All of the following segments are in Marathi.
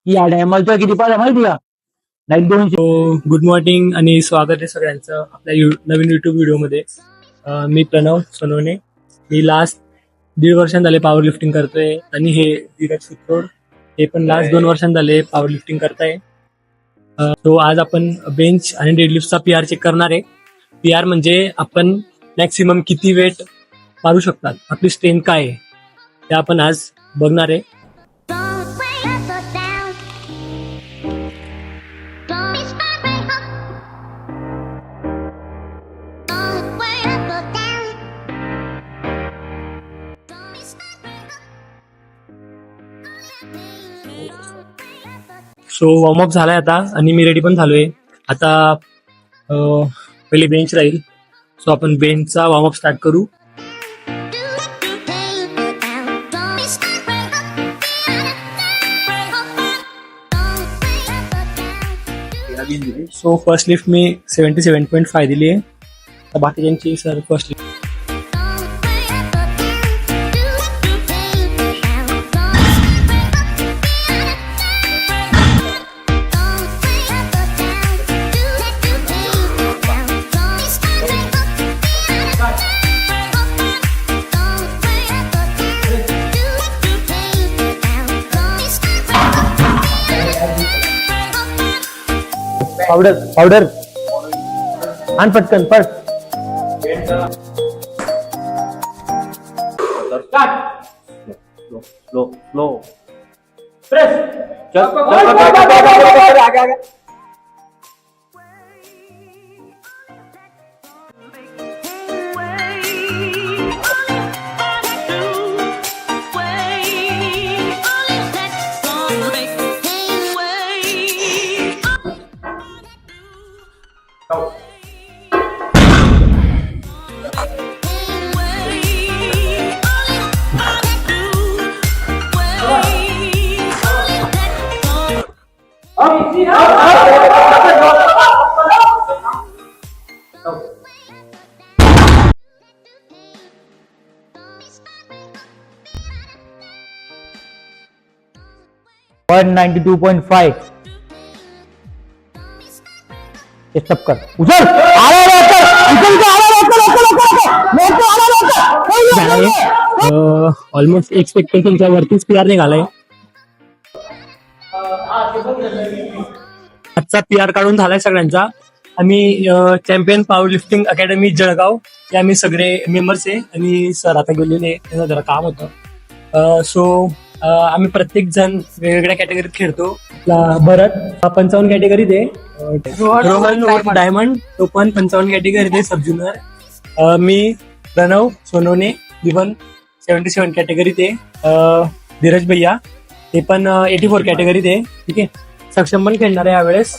या टायमाला किती पाहिजे माहिती का? लाईक 200. गुड मॉर्निंग आणि स्वागत आहे सगळ्यांचं आपल्या नवीन युट्यूब व्हिडिओमध्ये. मी प्रणव सोनवणे. मी लास्ट 1.5 वर्षां झाले पॉवर लिफ्टिंग करतोय आणि हे धीरज सुत्रोड हे पण लास्ट 2 वर्षां झाले पॉवर लिफ्टिंग करताय. तो आज आपण बेंच आणि डेडलिफ्टचा PR चेक करणार आहे. PR म्हणजे आपण मॅक्सिमम किती वेट मारू शकतात, आपली स्ट्रेंथ काय आहे ते आपण आज बघणार आहे. सो वॉर्मअप झालाय आता आणि मी रेडी पण झालोय. आता पहिले बेंच राहील. सो आपण बेंचचा वॉर्मअप स्टार्ट करू. सो फर्स्ट लिफ्ट मी 77.5 दिली आहे. तर बाकीच्यांची सर फर्स्ट लिफ्ट पावडर आण पटकन पट. Slow press. वन 92.5 स्टॉप कर. उचल ऑलमोस्ट एक्सपेक्टेशनच्या वरतीच PR निघालाय. आजचा PR काढून झालाय सगळ्यांचा. आम्ही champion power lifting academy Jalgaon हे आम्ही सगळे मेंबर्स आहे आणि सर आता गेलेले, त्यांचं जरा काम होतं. सो आम्ही प्रत्येक जण वेगवेगळ्या कॅटेगरीत खेळतो. भरत 55 कॅटेगरीत आहे. रोहन डायमंड तो पण 55 कॅटेगरीत आहे सब ज्युनियर. मी प्रणव सोनवणे इवन 77 कॅटेगरीत आहे. धीरज भैया ते पण 84 कॅटेगरीत आहे. ठीक आहे. सक्षम पण खेळणार आहे यावेळेस.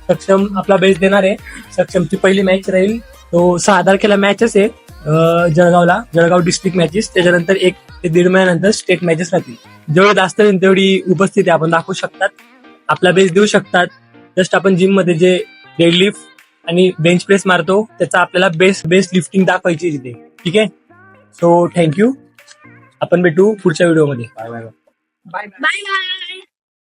सक्षम आपला बेस देणार आहे. सक्षमची पहिली मॅच राहील. तो 6 तारखेला मॅचेस आहे जळगावला, जळगाव डिस्ट्रिक्ट मॅचेस. त्याच्यानंतर 1 ते 1.5 महिन्यानंतर स्टेट मॅचेस राहतील. जेवढे जास्त होईल तेवढी उपस्थिती आपण दाखवू शकतात, आपला बेस देऊ शकतात. जस्ट आपण जिम मध्ये जे डेडलिफ्ट आणि बेंच प्रेस मारतो त्याचा आपल्याला बेस लिफ्टिंग दाखवायची तिथे. ठीक आहे. So thank you. आपण भेटू पुढच्या व्हिडिओमध्ये. Bye bye. Bye bye.